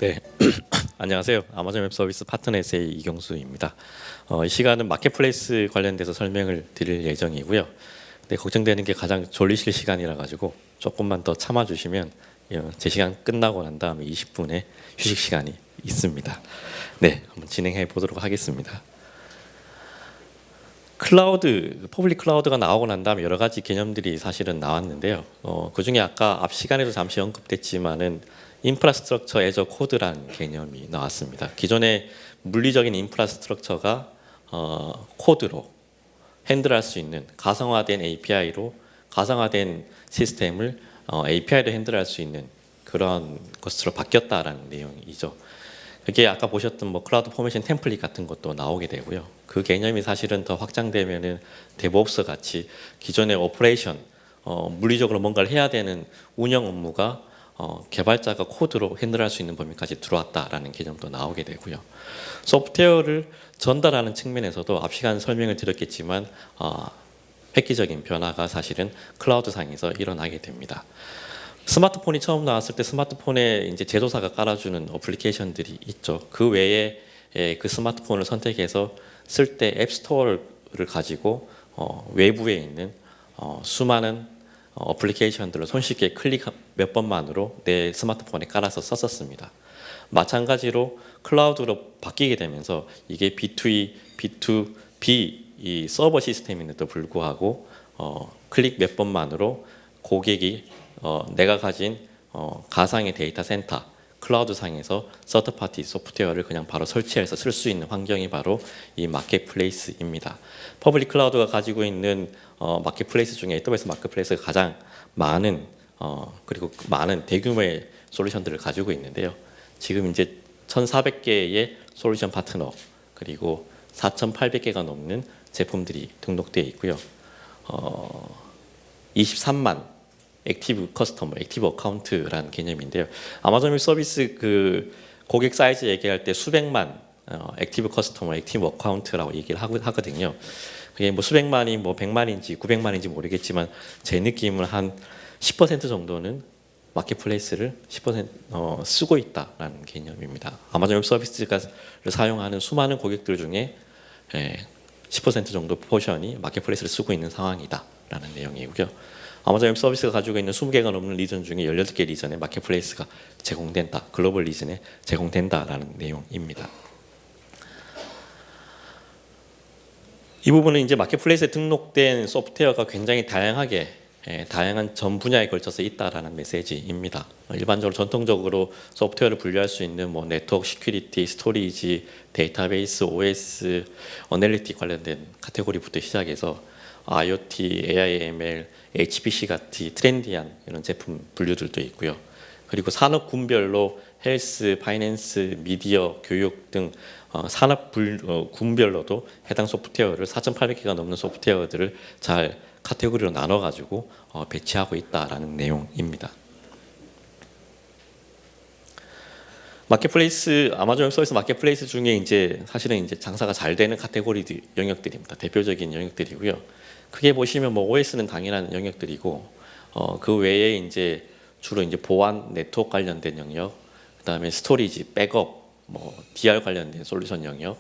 네, 안녕하세요. 아마존 웹 서비스 파트너 SA 이경수입니다. 이 시간은 마켓플레이스 관련돼서 설명을 드릴 예정이고요. 근데 걱정되는 게 가장 졸리실 시간이라 가지고 조금만 더 참아주시면 제 시간 끝나고 난 다음에 20분의 휴식 시간이 있습니다. 네, 한번 진행해 보도록 하겠습니다. 클라우드, 퍼블릭 클라우드가 나오고 난 다음에 여러 가지 개념들이 사실은 나왔는데요. 그 중에 아까 앞 시간에도 잠시 언급됐지만은 인프라스트럭처 애저 코드라는 개념이 나왔습니다. 기존의 물리적인 인프라스트럭처가 코드로 핸들할 수 있는 가상화된 API로 가상화된 시스템을 API로 핸들할 수 있는 그런 것으로 바뀌었다라는 내용이죠. 그게 아까 보셨던 뭐 클라우드 포메이션 템플릿 같은 것도 나오게 되고요. 그 개념이 사실은 더 확장되면은 데브옵스 같이 기존의 오퍼레이션 물리적으로 뭔가를 해야 되는 운영 업무가 개발자가 코드로 핸들할 수 있는 범위까지 들어왔다라는 개념도 나오게 되고요. 소프트웨어를 전달하는 측면에서도 앞 시간 설명을 드렸겠지만 획기적인 변화가 사실은 클라우드 상에서 일어나게 됩니다. 스마트폰이 처음 나왔을 때 스마트폰에 이제 제조사가 깔아주는 어플리케이션들이 있죠. 그 외에 그 스마트폰을 선택해서 쓸 때 앱스토어를 가지고 외부에 있는 수많은 어플리케이션들을 손쉽게 클릭 몇 번만으로 내 스마트폰에 깔아서 썼었습니다. 마찬가지로 클라우드로 바뀌게 되면서 이게 B2E, B2B 이 서버 시스템인데도 불구하고 클릭 몇 번만으로 고객이 내가 가진 가상의 데이터 센터 클라우드 상에서 서드파티 소프트웨어를 그냥 바로 설치해서 쓸 수 있는 환경이 바로 이 마켓플레이스입니다. 퍼블릭 클라우드가 가지고 있는 마켓플레이스 중에 AWS 마켓플레이스가 가장 많은 그리고 많은 대규모의 솔루션들을 가지고 있는데요. 지금 이제 1,400개의 솔루션 파트너 그리고 4,800개가 넘는 제품들이 등록되어 있고요. 23만 액티브 커스터머, 액티브 어카운트라는 개념인데요. 아마존 웹 서비스 그 고객 사이즈 얘기할 때 수백만 액티브 커스터머, 액티브 어카운트라고 얘기를 하거든요. 그게 뭐 수백만이 뭐 100만인지 900만인지 모르겠지만 제 느낌은 한 10% 정도는 마켓플레이스를 10% 쓰고 있다라는 개념입니다. 아마존 웹 서비스를 사용하는 수많은 고객들 중에 10% 정도 포션이 마켓플레이스를 쓰고 있는 상황이다라는 내용이고요. 아마존 웹 서비스가 가지고 있는 20개가 넘는 리전 중에 18개 리전에 마켓플레이스가 제공된다. 글로벌 리전에 제공된다라는 내용입니다. 이 부분은 이제 마켓플레이스에 등록된 소프트웨어가 굉장히 다양하게 다양한 전 분야에 걸쳐서 있다라는 메시지입니다. 일반적으로 전통적으로 소프트웨어를 분류할 수 있는 뭐 네트워크 시큐리티, 스토리지, 데이터베이스, OS, 어널리틱 관련된 카테고리부터 시작해서 IoT, AI, ML, HPC 같은 트렌디한 이런 제품 분류들도 있고요. 그리고 산업 군별로 헬스, 파이낸스, 미디어, 교육 등 산업 군별로도 해당 소프트웨어를 4,800개가 넘는 소프트웨어들을 잘 카테고리로 나눠 가지고 배치하고 있다라는 내용입니다. 마켓플레이스 아마존 웹 서비스 마켓플레이스 중에 이제 사실은 이제 장사가 잘 되는 카테고리 영역들입니다. 대표적인 영역들이고요. 크게 보시면 뭐 OS는 당연한 영역들이고 그 외에 이제 주로 이제 보안 네트워크 관련된 영역, 그다음에 스토리지, 백업, 뭐 DR 관련된 솔루션 영역,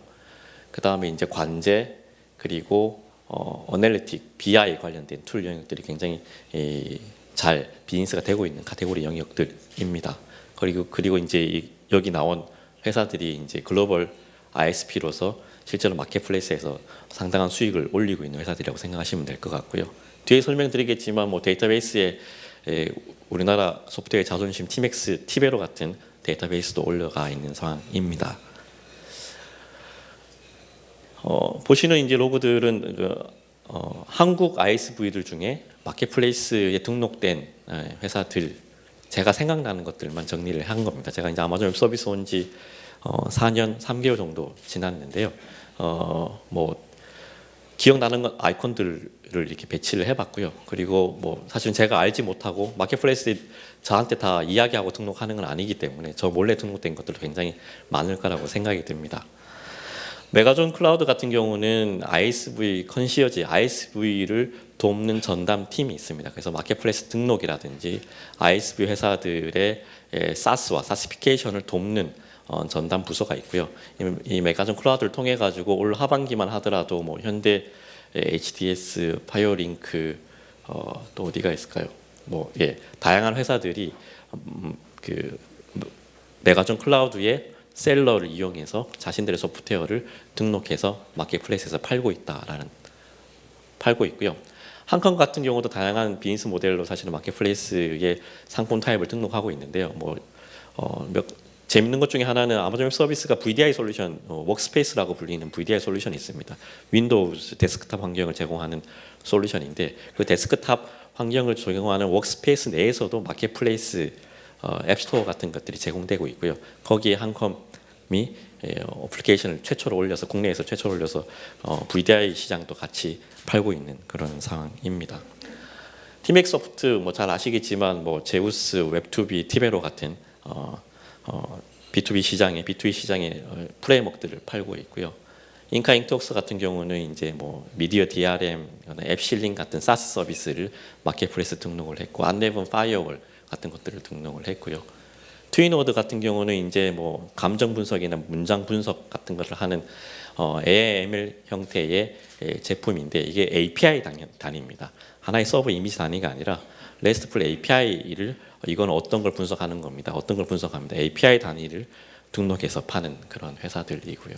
그다음에 이제 관제 그리고 어널리틱, BI 관련된 툴 영역들이 굉장히 잘 비즈니스가 되고 있는 카테고리 영역들입니다. 그리고 이제 여기 나온 회사들이 이제 글로벌 ISP로서 실제로 마켓플레이스에서 상당한 수익을 올리고 있는 회사들이라고 생각하시면 될 것 같고요. 뒤에 설명드리겠지만 뭐 데이터베이스에 우리나라 소프트웨어의 자존심 티맥스, 티베로 같은 데이터베이스도 올라가 있는 상황입니다. 보시는 이제 로고들은 한국 ISV들 중에 마켓플레이스에 등록된 회사들 제가 생각나는 것들만 정리를 한 겁니다. 제가 이제 아마존 웹 서비스 온 지 4년 3개월 정도 지났는데요. 뭐 기억나는 아이콘들을 이렇게 배치를 해봤고요. 그리고 뭐 사실은 제가 알지 못하고 마켓플레이스 저한테 다 이야기하고 등록하는 건 아니기 때문에 저 몰래 등록된 것들도 굉장히 많을 거라고 생각이 듭니다. 메가존 클라우드 같은 경우는 ISV 컨시어지, ISV를 돕는 전담 팀이 있습니다. 그래서 마켓플레이스 등록이라든지 ISV 회사들의 SaaS와 사시피케이션을 돕는 전담 부서가 있고요. 이 메가전 클라우드를 통해 가지고 올 하반기만 하더라도 뭐 현대, HDS, 파이어링크, 또 어디가 있을까요? 뭐 다양한 회사들이 그 메가전 클라우드의 셀러를 이용해서 자신들의 소프트웨어를 등록해서 마켓플레이스에서 팔고 있고요. 한컴 같은 경우도 다양한 비즈니스 모델로 사실은 마켓플레이스의 상품 타입을 등록하고 있는데요. 재밌는 것 중에 하나는 아마존 웹 서비스가 VDI 솔루션, 워크스페이스라고 불리는 VDI 솔루션이 있습니다. 윈도우즈 데스크탑 환경을 제공하는 솔루션인데 그 데스크탑 환경을 적용하는 워크스페이스 내에서도 마켓플레이스 앱스토어 같은 것들이 제공되고 있고요. 거기에 한컴이 어플리케이션을 최초로 올려서 국내에서 최초로 올려서 VDI 시장도 같이 팔고 있는 그런 상황입니다. 티맥소프트 잘 아시겠지만 제우스, 웹2비, 티베로 같은 B2B 시장의 프레임워크들을 팔고 있고요. 인카인톡스 같은 경우는 이제 미디어 DRM, 앱실링 같은 사스 서비스를 마켓플레이스 등록을 했고, 안내분 파이어월 같은 것들을 등록을 했고요. 트윈워드 같은 경우는 이제 감정 분석이나 문장 분석 같은 것을 하는 AML 형태의 제품인데 이게 API 단위입니다. 하나의 서버 이미지 단위가 아니라 RESTful API를 이건 어떤 걸 분석하는 겁니다. 어떤 걸 분석합니다. API 단위를 등록해서 파는 그런 회사들이고요.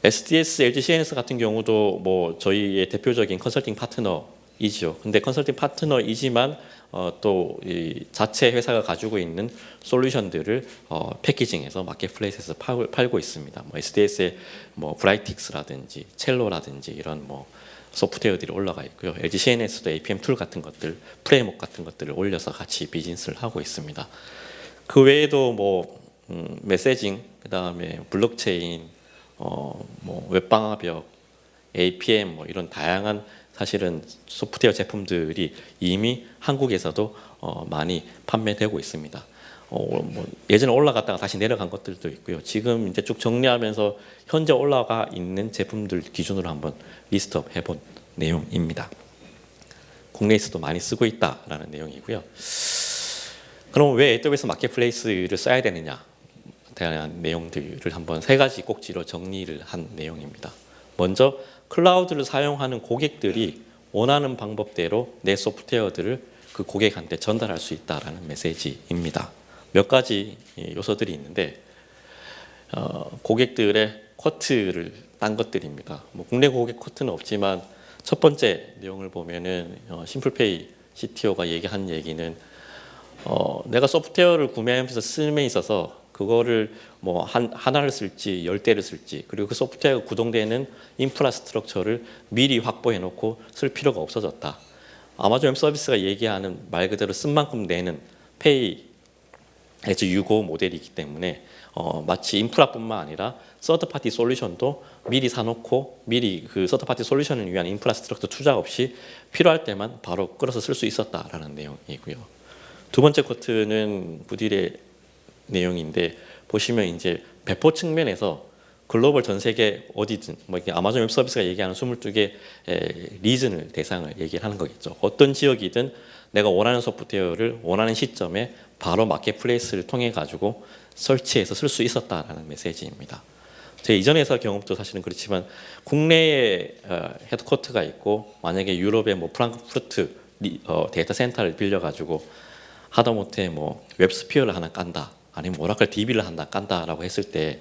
SDS, LG CNS 같은 경우도 저희의 대표적인 컨설팅 파트너이죠. 근데 컨설팅 파트너이지만 또 이 자체 회사가 가지고 있는 솔루션들을 패키징해서 마켓플레이스에서 팔고 있습니다. SDS의 브라이틱스라든지 첼로라든지 이런 소프트웨어들이 올라가 있고요. LG CNS도 APM 툴 같은 것들, 프레임워크 같은 것들을 올려서 같이 비즈니스를 하고 있습니다. 그 외에도 메시징, 그다음에 블록체인, 웹방화벽, APM 이런 다양한 사실은 소프트웨어 제품들이 이미 한국에서도 많이 판매되고 있습니다. 예전에 올라갔다가 다시 내려간 것들도 있고요. 지금 이제 쭉 정리하면서 현재 올라가 있는 제품들 기준으로 한번 리스트업 해본 내용입니다. 국내에서도 많이 쓰고 있다라는 내용이고요. 그럼 왜 AWS 마켓플레이스를 써야 되느냐? 대한 내용들을 한번 3가지 꼭지로 정리를 한 내용입니다. 먼저 클라우드를 사용하는 고객들이 원하는 방법대로 내 소프트웨어들을 그 고객한테 전달할 수 있다라는 메시지입니다. 몇 가지 요소들이 있는데 고객들의 쿼트를 딴 것들입니다. 국내 고객 쿼트는 없지만 첫 번째 내용을 보면은 심플페이 CTO가 얘기한 얘기는 내가 소프트웨어를 구매하면서 쓰임에 있어서 그거를 하나를 쓸지 10대를 쓸지 그리고 그 소프트웨어가 구동되는 인프라스트럭처를 미리 확보해 놓고 쓸 필요가 없어졌다. 아마존 웹 서비스가 얘기하는 말 그대로 쓴 만큼 내는 페이 에즈 유고 모델이기 때문에 마치 인프라뿐만 아니라 서드파티 솔루션도 미리 사놓고 미리 그 서드파티 솔루션을 위한 인프라스트럭처 투자 없이 필요할 때만 바로 끌어서 쓸 수 있었다라는 내용이고요. 두 번째 쿼트는 부딜의 내용인데 보시면 이제 배포 측면에서 글로벌 전 세계 어디든 아마존 웹 서비스가 얘기하는 22개 리즌을 대상을 얘기를 하는 거겠죠. 어떤 지역이든 내가 원하는 소프트웨어를 원하는 시점에 바로 마켓플레이스를 통해 가지고 설치해서 쓸 수 있었다라는 메시지입니다. 제 이전에서 경험도 사실은 그렇지만 국내에 헤드쿼터가 있고 만약에 유럽의 프랑크푸르트 데이터 센터를 빌려 가지고 하다못해 웹스피어를 하나 깐다 아니면 오라클 DB를 하나 깐다라고 했을 때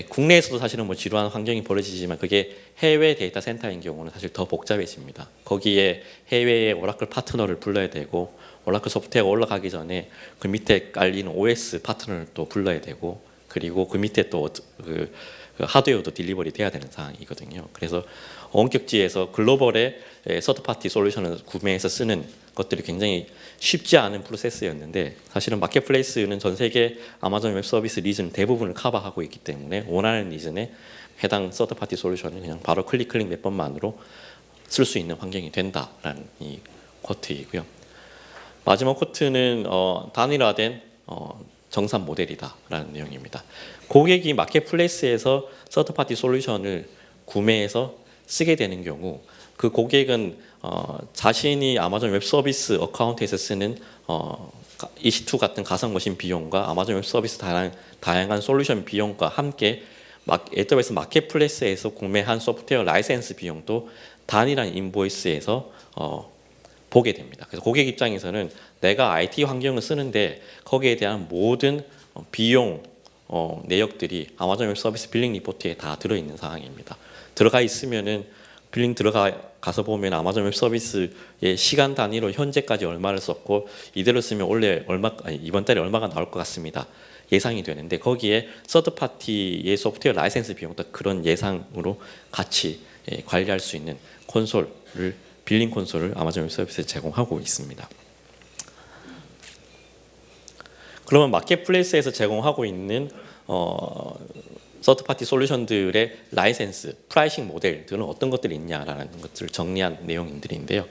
국내에서도 사실은 지루한 환경이 벌어지지만 그게 해외 데이터 센터인 경우는 사실 더 복잡해집니다. 거기에 해외의 오라클 파트너를 불러야 되고 오라클 소프트웨어가 올라가기 전에 그 밑에 깔리는 OS 파트너를 또 불러야 되고 그리고 그 밑에 또 그 하드웨어도 딜리버리 돼야 되는 상황이거든요. 그래서 원격지에서 글로벌의 서드파티 솔루션을 구매해서 쓰는 것들이 굉장히 쉽지 않은 프로세스였는데 사실은 마켓플레이스는 전 세계 아마존 웹 서비스 리즌 대부분을 커버하고 있기 때문에 원하는 리즌에 해당 서드파티 솔루션을 그냥 바로 클릭 몇 번만으로 쓸 수 있는 환경이 된다라는 이 쿼트이고요. 마지막 쿼트는 단일화된 정산 모델이다라는 내용입니다. 고객이 마켓플레이스에서 서드파티 솔루션을 구매해서 쓰게 되는 경우 그 고객은 자신이 아마존 웹 서비스 어카운트에서 쓰는 EC2 같은 가상 머신 비용과 아마존 웹 서비스 다양한 솔루션 비용과 함께 AWS 마켓플레이스에서 구매한 소프트웨어 라이센스 비용도 단일한 인보이스에서 보게 됩니다. 그래서 고객 입장에서는 내가 IT 환경을 쓰는데 거기에 대한 모든 비용 내역들이 아마존 웹 서비스 빌링 리포트에 다 들어있는 상황입니다. 들어가 있으면은 빌링 들어가서 보면 아마존 웹 서비스의 시간 단위로 현재까지 얼마를 썼고 이대로 쓰면 이번 달에 얼마가 나올 것 같습니다. 예상이 되는데 거기에 서드 파티의 소프트웨어 라이센스 비용도 그런 예상으로 같이 관리할 수 있는 빌링 콘솔을 아마존 웹 서비스에 제공하고 있습니다. 그러면 마켓플레이스에서 제공하고 있는 서드파티 솔루션들의 라이센스, 프라이싱 모델들은 어떤 것들이 있냐라는 것들을 정리한 내용들인데요.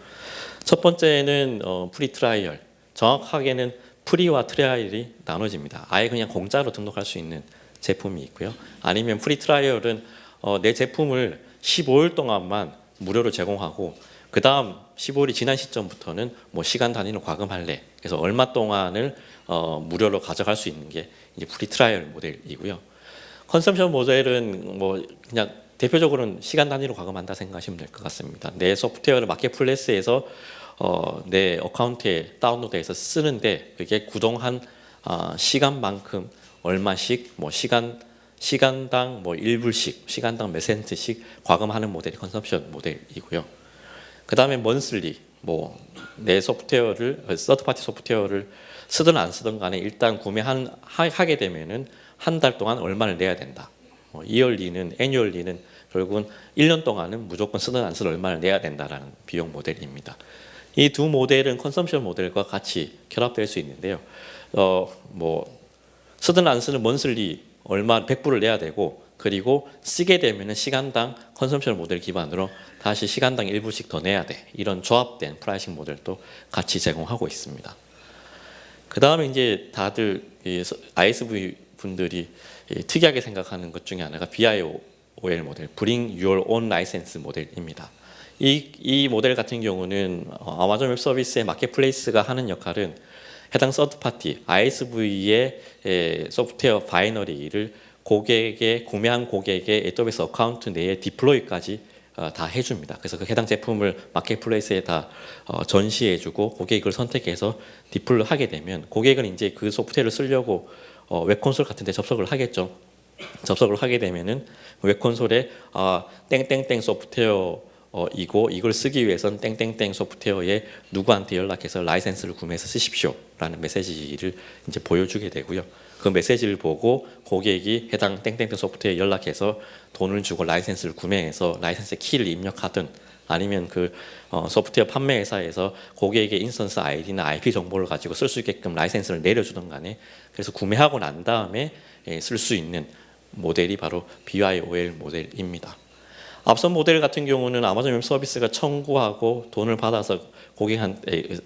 첫 번째는 프리 트라이얼, 정확하게는 프리와 트라이얼이 나눠집니다. 아예 그냥 공짜로 등록할 수 있는 제품이 있고요. 아니면 프리 트라이얼은 내 제품을 15일 동안만 무료로 제공하고 그 다음 15일이 지난 시점부터는 뭐 시간 단위로 과금할래. 그래서 얼마 동안을 무료로 가져갈 수 있는 게 이제 프리 트라이얼 모델이고요. 컨섬션 모델은 뭐 그냥 대표적으로는 시간 단위로 과금한다 생각하시면 될 것 같습니다. 내 소프트웨어를 마켓플레이스에서 내 어카운트에 다운로드해서 쓰는데 그게 구동한 시간만큼 얼마씩 뭐 시간당 뭐 1불씩 시간당 몇 센트씩 과금하는 모델이 컨섬션 모델이고요. 그 다음에 먼슬리 뭐 내 소프트웨어를 서드파티 소프트웨어를 쓰든 안 쓰든 간에 일단 하게 되면은 한 달 동안 얼마를 내야 된다. 이얼리는 애뉴얼리는 결국은 1년 동안은 무조건 쓰든 안 쓰든 얼마를 내야 된다라는 비용 모델입니다. 이 두 모델은 컨섬션 모델과 같이 결합될 수 있는데요. 뭐 쓰든 안 쓰든 먼슬리 얼마 100불을 내야 되고 그리고 쓰게 되면은 시간당 컨섬션 모델 기반으로 다시 시간당 1불씩 더 내야 돼. 이런 조합된 프라이싱 모델도 같이 제공하고 있습니다. 그 다음에 이제 다들 ISV 분들이 특이하게 생각하는 것 중에 하나가 BIOL 모델, Bring Your Own License 모델입니다. 이 모델 같은 경우는 아마존 웹 서비스의 마켓플레이스가 하는 역할은 해당 서드파티 ISV의 소프트웨어 바이너리를 구매한 고객의 AWS 어카운트 내에 디플로이까지 다 해줍니다. 그래서 그 해당 제품을 마켓플레이스에 다 전시해주고 고객이 그걸 선택해서 디플로 하게 되면 고객은 이제 그 소프트웨어를 쓰려고 웹콘솔 같은 데 접속을 하겠죠. 접속을 하게 되면은 웹콘솔에 땡땡땡 소프트웨어이고 이걸 쓰기 위해서는 땡땡땡 소프트웨어에 누구한테 연락해서 라이센스를 구매해서 쓰십시오라는 메시지를 이제 보여주게 되고요. 그 메시지를 보고 고객이 해당 땡땡땡 소프트웨어에 연락해서 돈을 주고 라이센스를 구매해서 라이센스 키를 입력하든 아니면 그 소프트웨어 판매 회사에서 고객의 인스턴스 아이디나 IP 정보를 가지고 쓸 수 있게끔 라이센스를 내려주든 간에 그래서 구매하고 난 다음에 쓸 수 있는 모델이 바로 BIOL 모델입니다. 앞선 모델 같은 경우는 아마존 웹 서비스가 청구하고 돈을 받아서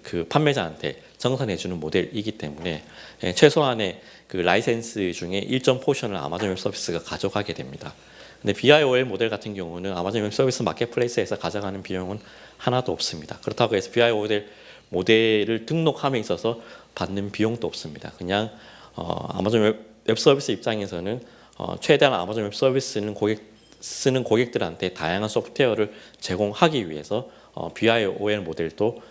그 판매자한테 정산해 주는 모델이기 때문에 최소한의 그 라이센스 중에 일정 포션을 아마존 웹 서비스가 가져가게 됩니다. 근데 BIOL 모델 같은 경우는 아마존 웹 서비스 마켓플레이스에서 가져가는 비용은 하나도 없습니다. 그렇다고 해서 BIOL 모델을 등록함에 있어서 받는 비용도 없습니다. 그냥 아마존 웹 서비스 입장에서는 최대한 아마존 웹 서비스는 쓰는 고객들한테 다양한 소프트웨어를 제공하기 위해서 BIOL 모델도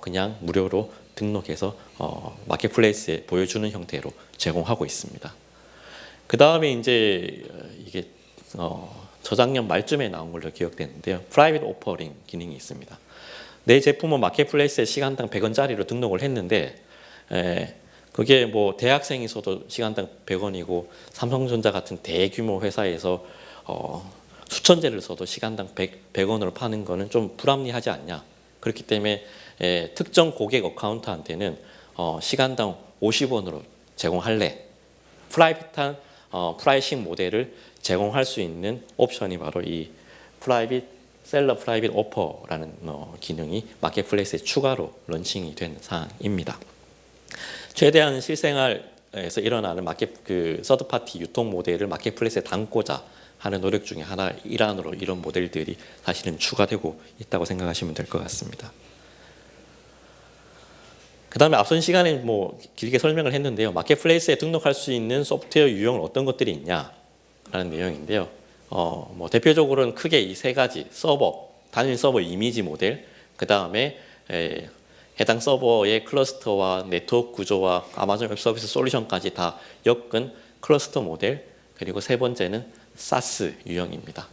그냥 무료로 등록해서 마켓플레이스에 보여주는 형태로 제공하고 있습니다. 그 다음에 이제 이게 저작년 말쯤에 나온 걸로 기억되는데요. 프라이빗 오퍼링 기능이 있습니다. 내 제품은 마켓플레이스에 시간당 100원짜리로 등록을 했는데 그게 뭐 대학생에서도 시간당 100원이고 삼성전자 같은 대규모 회사에서 수천재를 써도 시간당 100원으로 파는 거는 좀 불합리하지 않냐. 그렇기 때문에 특정 고객 어카운트한테는 시간당 50원으로 제공할래. 프라이빗한 프라이싱 모델을 제공할 수 있는 옵션이 바로 이 셀러 프라이빗 오퍼라는 기능이 마켓플레이스에 추가로 런칭이 된 사항입니다. 최대한 실생활에서 일어나는 서드파티 유통 모델을 마켓플레이스에 담고자 하는 노력 중에 하나 일환으로 이런 모델들이 사실은 추가되고 있다고 생각하시면 될 것 같습니다. 그 다음에 앞선 시간에 뭐 길게 설명을 했는데요. 마켓플레이스에 등록할 수 있는 소프트웨어 유형은 어떤 것들이 있냐라는 내용인데요. 뭐 대표적으로는 크게 이 세 가지 서버, 단일 서버 이미지 모델, 그 다음에 해당 서버의 클러스터와 네트워크 구조와 아마존 웹 서비스 솔루션까지 다 엮은 클러스터 모델, 그리고 세 번째는 사스 유형입니다.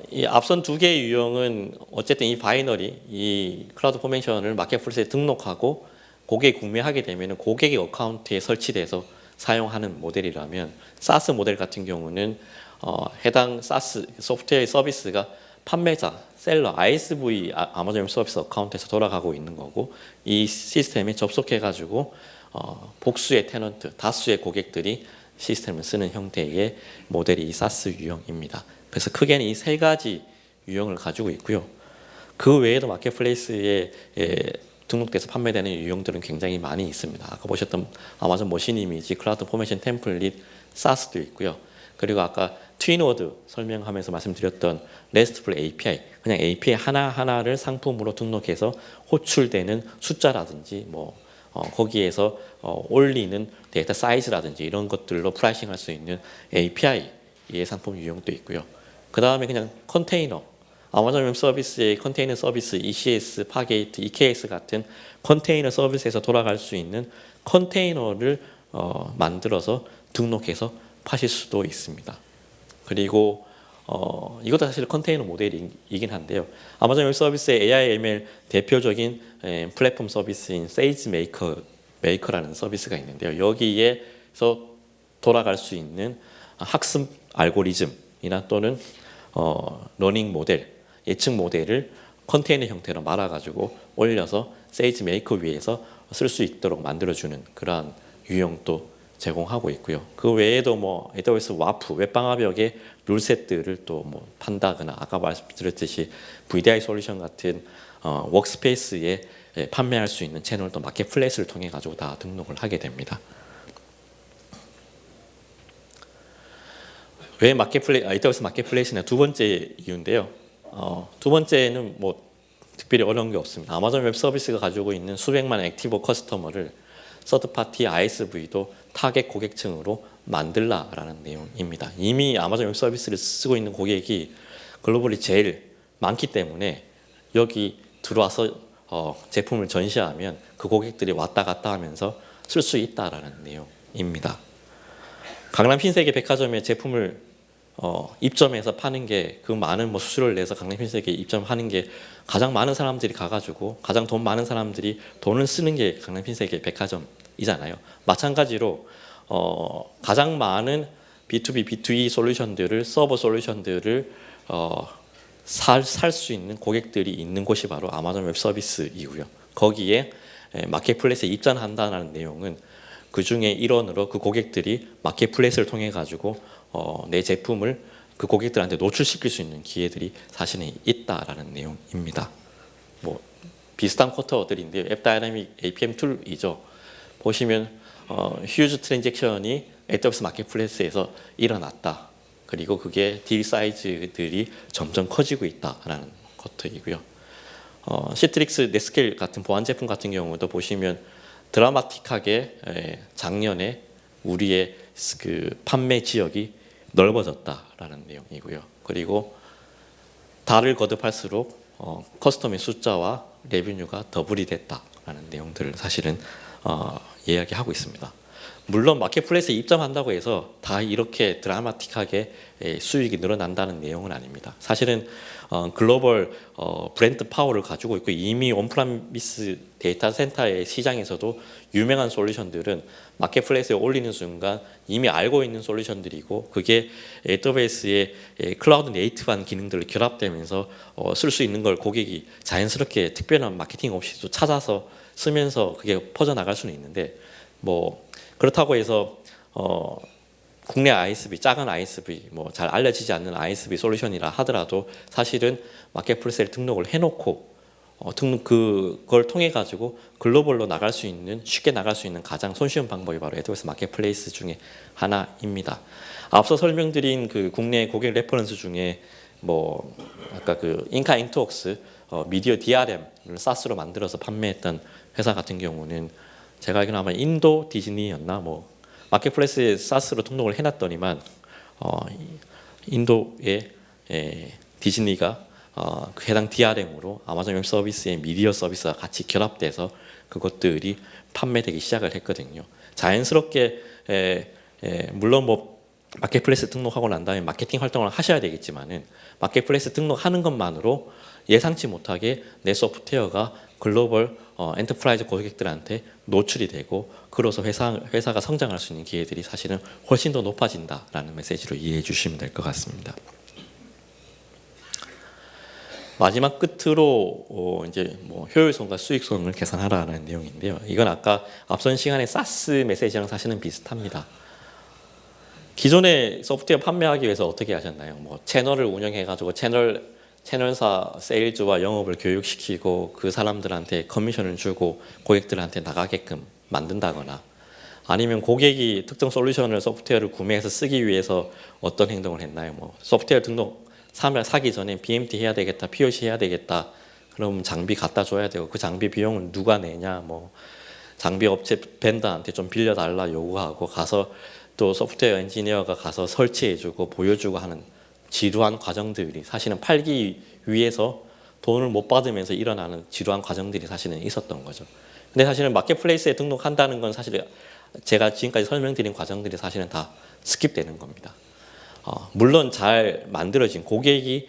이 앞선 두 개의 유형은 어쨌든 이 바이너리, 이 클라우드 포메이션을 마켓플레이스에 등록하고 고객이 구매하게 되면 고객의 어카운트에 설치돼서 사용하는 모델이라면 사스 모델 같은 경우는 해당 사스 소프트웨어 서비스가 판매자, 셀러, ISV 아마존 웹 서비스 어카운트에서 돌아가고 있는 거고 이 시스템에 접속해가지고 복수의 테넌트, 다수의 고객들이 시스템을 쓰는 형태의 모델이 이 사스 유형입니다. 그래서 크게는 이 세 가지 유형을 가지고 있고요. 그 외에도 마켓플레이스에 등록돼서 판매되는 유형들은 굉장히 많이 있습니다. 아까 보셨던 아마존 머신 이미지, 클라우드 포메이션 템플릿, 사스도 있고요. 그리고 아까 트윈워드 설명하면서 말씀드렸던 RESTful API, 그냥 API 하나하나를 상품으로 등록해서 호출되는 숫자라든지 거기에서 올리는 데이터 사이즈라든지 이런 것들로 프라이싱할 수 있는 API의 상품 유형도 있고요. 그 다음에 그냥 컨테이너, 아마존 웹 서비스의 컨테이너 서비스, ECS, 파게이트, EKS 같은 컨테이너 서비스에서 돌아갈 수 있는 컨테이너를 만들어서 등록해서 파실 수도 있습니다. 그리고 이것도 사실 컨테이너 모델이긴 한데요. 아마존 웹 서비스의 AI, ML 대표적인 플랫폼 서비스인 세이지 메이커라는 서비스가 있는데요. 여기에서 돌아갈 수 있는 학습 알고리즘이나 또는 러닝 모델, 예측 모델을 컨테이너 형태로 말아가지고 올려서 세이지 메이커 위에서 쓸 수 있도록 만들어주는 그러한 유형도 제공하고 있고요. 그 외에도 AWS 와프, 웹방화벽의 룰셋들을 또 판다거나 아까 말씀드렸듯이 VDI 솔루션 같은 워크스페이스에 판매할 수 있는 채널도 마켓플레이스를 통해 가지고 다 등록을 하게 됩니다. 왜 AWS 마켓플레이스냐 두 번째 이유인데요. 두 번째는 특별히 어려운 게 없습니다. 아마존 웹 서비스가 가지고 있는 수백만 액티브 커스터머를 서드파티 ISV도 타겟 고객층으로 만들라라는 내용입니다. 이미 아마존 웹 서비스를 쓰고 있는 고객이 글로벌리 제일 많기 때문에 여기 들어와서 제품을 전시하면 그 고객들이 왔다 갔다 하면서 쓸 수 있다라는 내용입니다. 강남 흰세계 백화점에 제품을 입점해서 파는 게 그 많은 수수료를 내서 강남 흰세계에 입점하는 게 가장 많은 사람들이 가가지고 가장 돈 많은 사람들이 돈을 쓰는 게 강남 흰세계 백화점이잖아요. 마찬가지로 가장 많은 B2B, B2E 솔루션들을 서버 솔루션들을 살 수 있는 고객들이 있는 곳이 바로 아마존 웹 서비스이고요. 거기에 마켓플레이스에 입점한다는 내용은 그 중에 일원으로 그 고객들이 마켓플레이스를 통해 가지고 내 제품을 그 고객들한테 노출시킬 수 있는 기회들이 사실은 있다라는 내용입니다. 비슷한 쿼터들인데요. 앱 다이나믹 APM 툴이죠. 보시면 휴즈 트랜잭션이 AWS 마켓플레이스에서 일어났다. 그리고 그게 딜 사이즈들이 점점 커지고 있다라는 쿼터이고요. 시트릭스 네스케일 같은 보안 제품 같은 경우도 보시면 드라마틱하게 작년에 우리의 그 판매 지역이 넓어졌다라는 내용이고요. 그리고 달을 거듭할수록 커스텀의 숫자와 레비뉴가 더블이 됐다라는 내용들을 사실은 이야기하고 있습니다. 물론 마켓플레이스에 입점한다고 해서 다 이렇게 드라마틱하게 수익이 늘어난다는 내용은 아닙니다. 사실은 글로벌 브랜드 파워를 가지고 있고 이미 온프라미스 데이터 센터의 시장에서도 유명한 솔루션들은 마켓플레이스에 올리는 순간 이미 알고 있는 솔루션들이고 그게 AWS의 클라우드 네이티브한 기능들을 결합되면서 쓸 수 있는 걸 고객이 자연스럽게 특별한 마케팅 없이도 찾아서 쓰면서 그게 퍼져나갈 수는 있는데 그렇다고 해서 국내 ISV, 작은 ISV, 잘 알려지지 않는 ISV 솔루션이라 하더라도 사실은 마켓플레이스에 등록을 해놓고 그걸 통해 가지고 글로벌로 나갈 수 있는 쉽게 나갈 수 있는 가장 손쉬운 방법이 바로 AWS 마켓플레이스 중에 하나입니다. 앞서 설명드린 그 국내 고객 레퍼런스 중에 뭐 아까 그 인카 인투웍스 미디어 DRM을 사스로 만들어서 판매했던 회사 같은 경우는 제가 알기로는 아마 인도 디즈니였나 뭐 마켓플레이스에 사스로 등록을 해놨더니만 인도의 디즈니가 그 해당 DRM으로 아마존 웹 서비스의 미디어 서비스와 같이 결합돼서 그것들이 판매되기 시작을 했거든요. 자연스럽게 물론 뭐 마켓플레이스 등록하고 난 다음에 마케팅 활동을 하셔야 되겠지만은 마켓플레이스 등록하는 것만으로 예상치 못하게 내 소프트웨어가 글로벌 엔터프라이즈 고객들한테 노출이 되고 그로서 회사가 성장할 수 있는 기회들이 사실은 훨씬 더 높아진다라는 메시지로 이해해 주시면 될 것 같습니다. 마지막 끝으로 이제 뭐 효율성과 수익성을 계산하라는 내용인데요. 이건 아까 앞선 시간에 사스 메시지랑 사실은 비슷합니다. 기존의 소프트웨어 판매하기 위해서 어떻게 하셨나요? 뭐 채널을 운영해가지고 채널사 세일즈와 영업을 교육시키고 그 사람들한테 커미션을 주고 고객들한테 나가게끔 만든다거나 아니면 고객이 특정 솔루션을 소프트웨어를 구매해서 쓰기 위해서 어떤 행동을 했나요? 뭐 소프트웨어 등록 사기 전에 BMT 해야 되겠다, POC 해야 되겠다. 그럼 장비 갖다 줘야 되고 그 장비 비용은 누가 내냐? 뭐 장비 업체 벤더한테 좀 빌려달라 요구하고 가서 또 소프트웨어 엔지니어가 가서 설치해주고 보여주고 하는 지루한 과정들이 사실은 팔기 위해서 돈을 못 받으면서 일어나는 지루한 과정들이 사실은 있었던 거죠. 근데 사실은 마켓플레이스에 등록한다는 건 사실 제가 지금까지 설명드린 과정들이 사실은 다 스킵되는 겁니다. 물론 잘 만들어진 고객이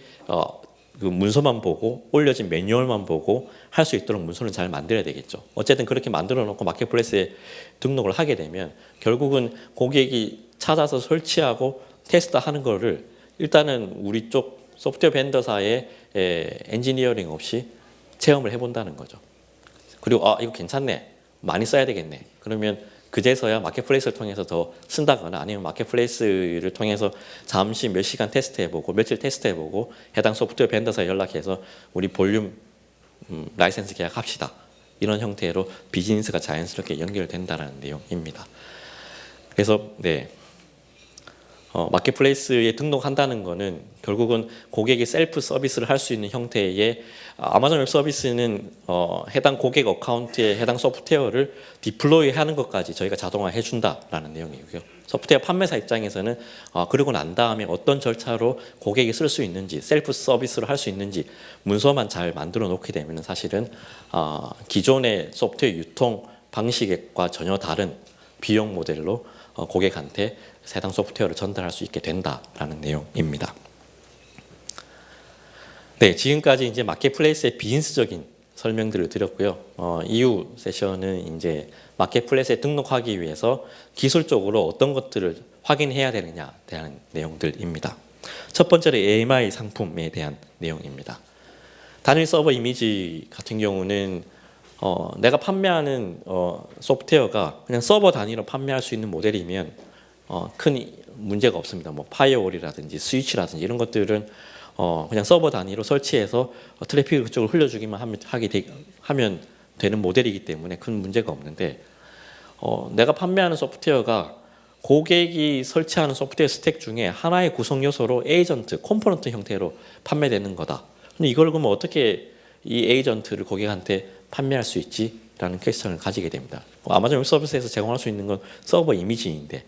그 문서만 보고 올려진 매뉴얼만 보고 할 수 있도록 문서를 잘 만들어야 되겠죠. 어쨌든 그렇게 만들어 놓고 마켓플레이스에 등록을 하게 되면 결국은 고객이 찾아서 설치하고 테스트하는 거를 일단은 우리 쪽 소프트웨어 벤더사의 엔지니어링 없이 체험을 해본다는 거죠. 그리고 이거 괜찮네, 많이 써야 되겠네. 그러면 그제서야 마켓플레이스를 통해서 더 쓴다거나 아니면 마켓플레이스를 통해서 잠시 몇 시간 테스트해보고 며칠 테스트해보고 해당 소프트웨어 벤더사에 연락해서 우리 볼륨 라이센스 계약합시다. 이런 형태로 비즈니스가 자연스럽게 연결된다는 내용입니다. 그래서 마켓플레이스에 등록한다는 것은 결국은 고객이 셀프 서비스를 할 수 있는 형태의 아마존 웹 서비스는 해당 고객 어카운트에 해당 소프트웨어를 디플로이 하는 것까지 저희가 자동화해 준다라는 내용이고요. 소프트웨어 판매사 입장에서는 그러고 난 다음에 어떤 절차로 고객이 쓸 수 있는지 셀프 서비스를 할 수 있는지 문서만 잘 만들어 놓게 되면 사실은 기존의 소프트웨어 유통 방식과 전혀 다른 비용 모델로 고객한테 해당 소프트웨어를 전달할 수 있게 된다라는 내용입니다. 네, 지금까지 이제 마켓플레이스의 비즈니스적인 설명들을 드렸고요. 이후 세션은 이제 마켓플레이스에 등록하기 위해서 기술적으로 어떤 것들을 확인해야 되느냐에 대한 내용들입니다. 첫 번째로 AMI 상품에 대한 내용입니다. 단일 서버 이미지 같은 경우는 내가 판매하는 소프트웨어가 그냥 서버 단위로 판매할 수 있는 모델이면 큰 문제가 없습니다. 뭐 파이어월이라든지 스위치라든지 이런 것들은 그냥 서버 단위로 설치해서 트래픽을 그쪽으로 흘려주기만 하면 되는 모델이기 때문에 큰 문제가 없는데 내가 판매하는 소프트웨어가 고객이 설치하는 소프트웨어 스택 중에 하나의 구성 요소로 에이전트, 컴포넌트 형태로 판매되는 거다. 근데 이걸 그러면 어떻게 이 에이전트를 고객한테 판매할 수 있지? 라는 퀘스천을 가지게 됩니다. 아마존 웹 서비스에서 제공할 수 있는 건 서버 이미지인데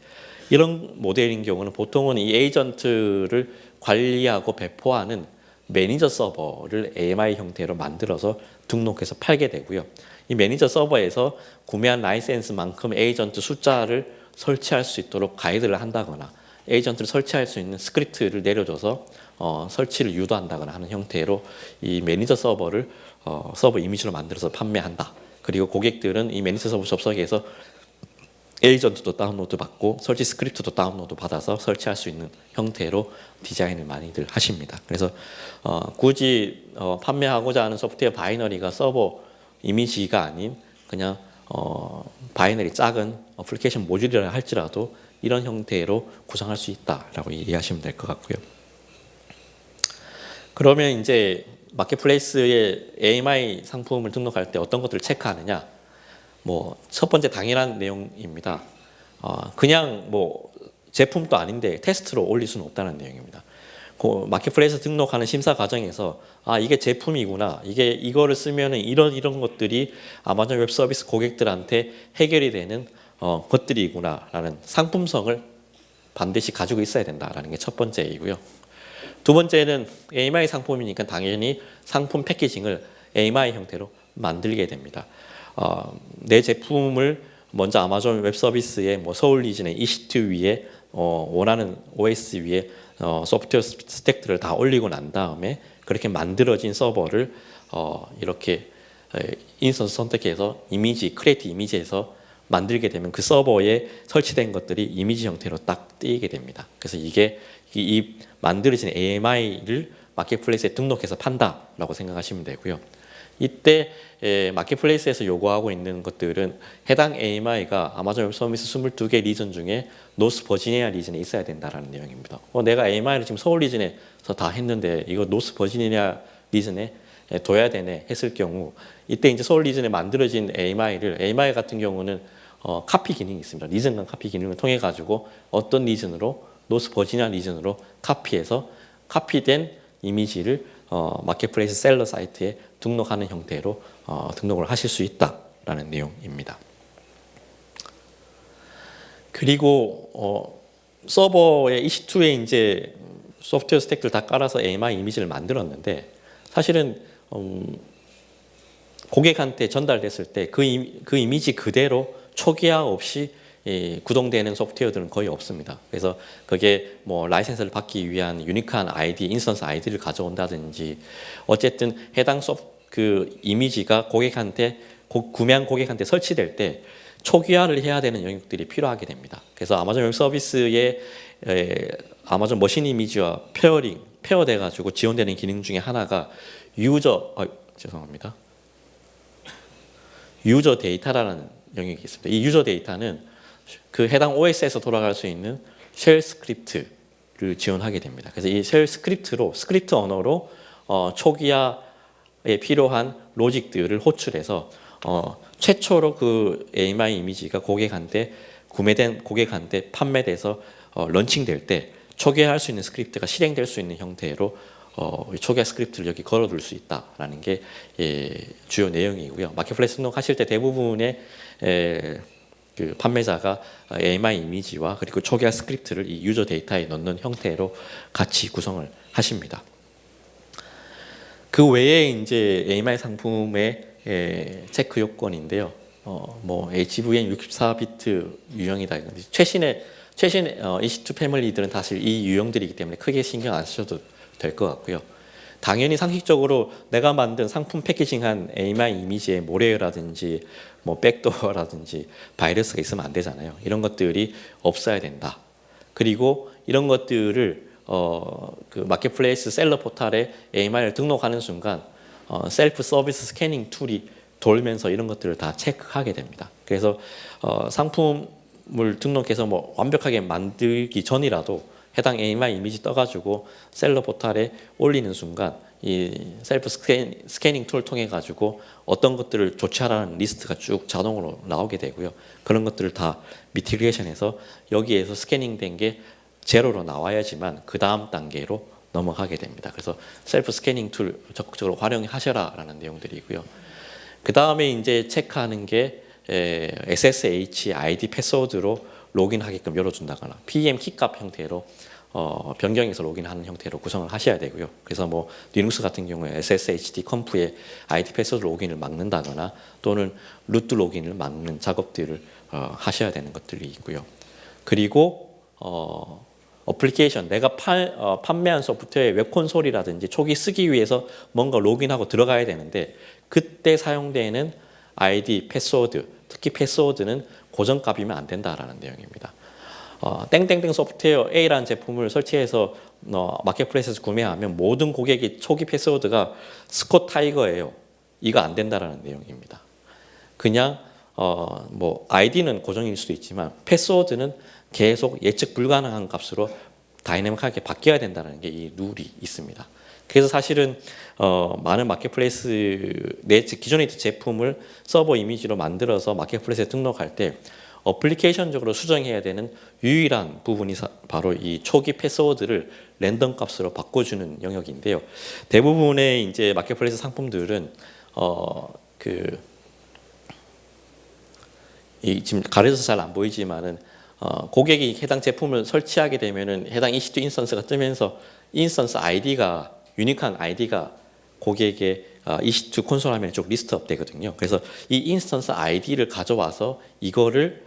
이런 모델인 경우는 보통은 이 에이전트를 관리하고 배포하는 매니저 서버를 AMI 형태로 만들어서 등록해서 팔게 되고요. 이 매니저 서버에서 구매한 라이센스만큼 에이전트 숫자를 설치할 수 있도록 가이드를 한다거나 에이전트를 설치할 수 있는 스크립트를 내려줘서 설치를 유도한다거나 하는 형태로 이 매니저 서버를 서버 이미지로 만들어서 판매한다. 그리고 고객들은 이 매니저 서버 접속해서 에이전트도 다운로드 받고 설치 스크립트도 다운로드 받아서 설치할 수 있는 형태로 디자인을 많이들 하십니다. 그래서 굳이 판매하고자 하는 소프트웨어 바이너리가 서버 이미지가 아닌 그냥 바이너리 작은 어플리케이션 모듈이라 할지라도 이런 형태로 구성할 수 있다라고 이해하시면 될 것 같고요. 그러면 이제 마켓플레이스에 AMI 상품을 등록할 때 어떤 것들을 체크하느냐? 뭐 첫 번째 당연한 내용입니다. 그냥 뭐 제품도 아닌데 테스트로 올릴 수는 없다는 내용입니다. 그 마켓플레이스 등록하는 심사 과정에서 이게 제품이구나, 이거를 쓰면은 이런 것들이 아마존 웹 서비스 고객들한테 해결이 되는 것들이구나라는 상품성을 반드시 가지고 있어야 된다라는 게 첫 번째이고요. 두 번째는 AMI 상품이니까 당연히 상품 패키징을 AMI 형태로 만들게 됩니다. 내 제품을 먼저 아마존 웹 서비스의 서울 리전의 EC2 위에 원하는 OS 위에 소프트웨어 스택들을 다 올리고 난 다음에 그렇게 만들어진 서버를 이렇게 인스턴스 선택해서 크리에이트 이미지에서 만들게 되면 그 서버에 설치된 것들이 이미지 형태로 딱 띄게 됩니다. 그래서 이게 이 만들어진 AMI를 마켓플레이스에 등록해서 판다라고 생각하시면 되고요. 이때 마켓플레이스에서 요구하고 있는 것들은 해당 AMI가 아마존 웹 서비스 22개 리전 중에 노스 버지니아 리전에 있어야 된다라는 내용입니다. 내가 AMI를 지금 서울 리전에서 다 했는데 이거 노스 버지니아 리전에 둬야 되네 했을 경우, 이때 이제 서울 리전에 만들어진 AMI 같은 경우는 카피 기능이 있습니다. 리전 간 카피 기능을 통해 가지고 어떤 리전으로, 노스 버지니아 리전으로 카피해서 카피된 이미지를 마켓플레이스 셀러 사이트에 등록하는 형태로 등록을 하실 수 있다라는 내용입니다. 그리고 서버의 EC2에 이제 소프트웨어 스택들 다 깔아서 AMI 이미지를 만들었는데, 사실은 고객한테 전달됐을 때 그 이미지 그대로 초기화 없이 구동되는 소프트웨어들은 거의 없습니다. 그래서 그게 라이센스를 받기 위한 유니크한 아이디, 인스턴스 아이디를 가져온다든지, 어쨌든 해당 그 이미지가 구매한 고객한테 설치될 때 초기화를 해야 되는 영역들이 필요하게 됩니다. 그래서 아마존 웹 서비스의 아마존 머신 이미지와 페어돼 가지고 지원되는 기능 중에 하나가 유저 데이터라는 영역이 있습니다. 이 유저 데이터는 그 해당 OS에서 돌아갈 수 있는 쉘 스크립트를 지원하게 됩니다. 그래서 이 쉘 스크립트 언어로 초기화에 필요한 로직들을 호출해서 최초로 그 AMI 이미지가 구매된 고객한테 판매돼서 런칭될 때 초기화할 수 있는 스크립트가 실행될 수 있는 형태로 초기화 스크립트를 여기 걸어둘 수 있다라는 게 주요 내용이고요. 마켓플레이스 등록하실 때 대부분의 그 판매자가 AMI 이미지와 그리고 초기화 스크립트를 이 유저 데이터에 넣는 형태로 같이 구성을 하십니다. 그 외에 이제 AMI 상품의 체크 요건인데요. HVM 64비트 유형이다. 최신 EC2 패밀리들은 사실 이 유형들이기 때문에 크게 신경 안 쓰셔도 될 것 같고요. 당연히 상식적으로 내가 만든 상품 패키징한 AMI 이미지에 모래라든지 백도어라든지 바이러스가 있으면 안 되잖아요. 이런 것들이 없어야 된다. 그리고 이런 것들을 그 마켓플레이스 셀러 포탈에 AMI를 등록하는 순간 셀프 서비스 스캐닝 툴이 돌면서 이런 것들을 다 체크하게 됩니다. 그래서 상품을 등록해서 완벽하게 만들기 전이라도 해당 AMI 이미지 떠가지고 셀러 포탈에 올리는 순간 이 셀프 스캐닝 툴을 통해 가지고 어떤 것들을 조치하라는 리스트가 쭉 자동으로 나오게 되고요. 그런 것들을 다 미티게이션해서 여기에서 스캐닝된 게 제로로 나와야지만 그 다음 단계로 넘어가게 됩니다. 그래서 셀프 스캐닝 툴 적극적으로 활용하셔라라는 내용들이고요. 그 다음에 이제 체크하는 게 SSH ID 패스워드로 로그인하게끔 열어준다거나 PM 키값 형태로 변경해서 로그인하는 형태로 구성을 하셔야 되고요. 그래서 리눅스 같은 경우에 SSHD 컴프의 ID 패스워드 로그인을 막는다거나 또는 루트 로그인을 막는 작업들을 하셔야 되는 것들이 있고요. 그리고 어플리케이션, 내가 판매한 소프트웨어의 웹 콘솔이라든지 초기 쓰기 위해서 뭔가 로그인하고 들어가야 되는데 그때 사용되는 ID 패스워드, 특히 패스워드는 고정값이면 안 된다라는 내용입니다. 땡땡땡 소프트웨어 A라는 제품을 설치해서 마켓플레이스에서 구매하면 모든 고객이 초기 패스워드가 스콧 타이거예요. 이거 안 된다라는 내용입니다. 그냥 아이디는 고정일 수도 있지만 패스워드는 계속 예측 불가능한 값으로 다이내믹하게 바뀌어야 된다는 게 이 룰이 있습니다. 그래서 사실은 많은 마켓플레이스 내 기존에 있던 제품을 서버 이미지로 만들어서 마켓플레이스에 등록할 때 어플리케이션적으로 수정해야 되는 유일한 부분이 바로 이 초기 패스워드를 랜덤 값으로 바꿔주는 영역인데요. 대부분의 이제 마켓플레이스 상품들은 지금 가려져서 잘 안 보이지만은 고객이 해당 제품을 설치하게 되면은 해당 EC2 인스턴스가 뜨면서 인스턴스 아이디가 유니크한 아이디가 고객의 EC2 콘솔 화면에 쭉 리스트업 되거든요. 그래서 이 인스턴스 아이디를 가져와서 이거를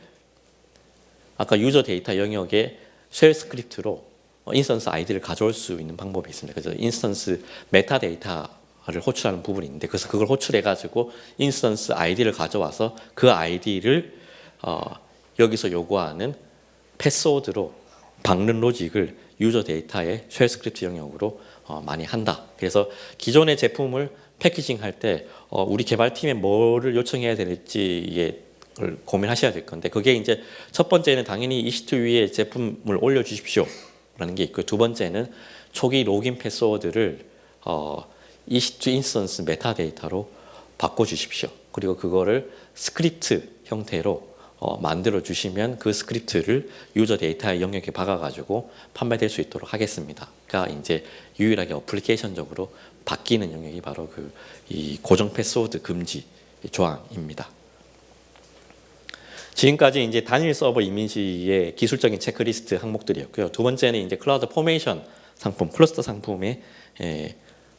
아까 유저 데이터 영역에 쉘 스크립트로 인스턴스 아이디를 가져올 수 있는 방법이 있습니다. 그래서 인스턴스 메타 데이터를 호출하는 부분이 있는데 그래서 그걸 호출해 가지고 인스턴스 아이디를 가져와서 그 아이디를 여기서 요구하는 패스워드로 박는 로직을 유저 데이터의 쉘 스크립트 영역으로 많이 한다. 그래서 기존의 제품을 패키징 할 때 우리 개발팀에 뭐를 요청해야 될지 이게 고민하셔야 될 건데 그게 이제 첫 번째는 당연히 EC2 위에 제품을 올려주십시오 라는 게 있고 두 번째는 초기 로그인 패스워드를 EC2 인스턴스 메타데이터로 바꿔주십시오. 그리고 그거를 스크립트 형태로 만들어 주시면 그 스크립트를 유저 데이터의 영역에 박아가지고 판매될 수 있도록 하겠습니다. 그러니까 이제 유일하게 어플리케이션적으로 바뀌는 영역이 바로 이 고정 패스워드 금지 조항입니다. 지금까지 이제 단일 서버 이미지의 기술적인 체크리스트 항목들이었고요. 두 번째는 이제 클라우드 포메이션 상품, 클러스터 상품의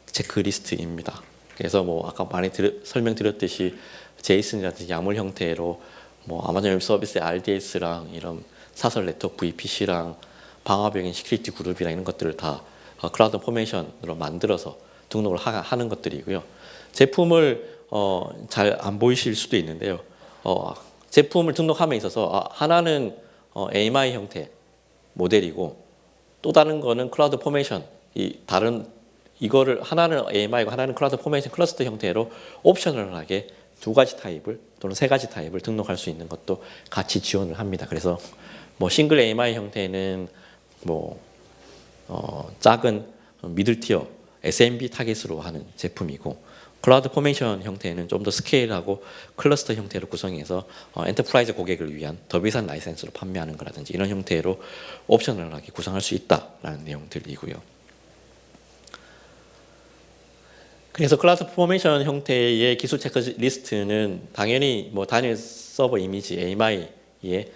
체크리스트입니다. 그래서 뭐 아까 많이 설명드렸듯이 제이슨이라든지 야물 형태로 뭐 아마존 웹 서비스의 RDS랑 이런 사설 네트워크 VPC랑 방화벽인 시큐리티 그룹이랑 이런 것들을 다 클라우드 포메이션으로 만들어서 등록을 하는 것들이고요. 제품을 잘 안 보이실 수도 있는데요. 제품을 등록함에 있어서 하나는 AMI 형태 모델이고 또 다른 거는 클라우드 포메이션 이거를 하나는 AMI고 하나는 클라우드 포메이션 클러스터 형태로 옵셔널하게 두 가지 타입을 또는 세 가지 타입을 등록할 수 있는 것도 같이 지원을 합니다. 그래서 뭐 싱글 AMI 형태는 뭐 작은 미들 티어 SMB 타겟으로 하는 제품이고 클라우드 포메이션 형태는 좀 더 스케일하고 클러스터 형태로 구성해서 엔터프라이즈 고객을 위한 더 비싼 라이센스로 판매하는 거라든지 이런 형태로 옵셔널하게 구성할 수 있다라는 내용들이고요. 그래서 클라우드 포메이션 형태의 기술 체크리스트는 당연히 뭐 단일 서버 이미지 AMI에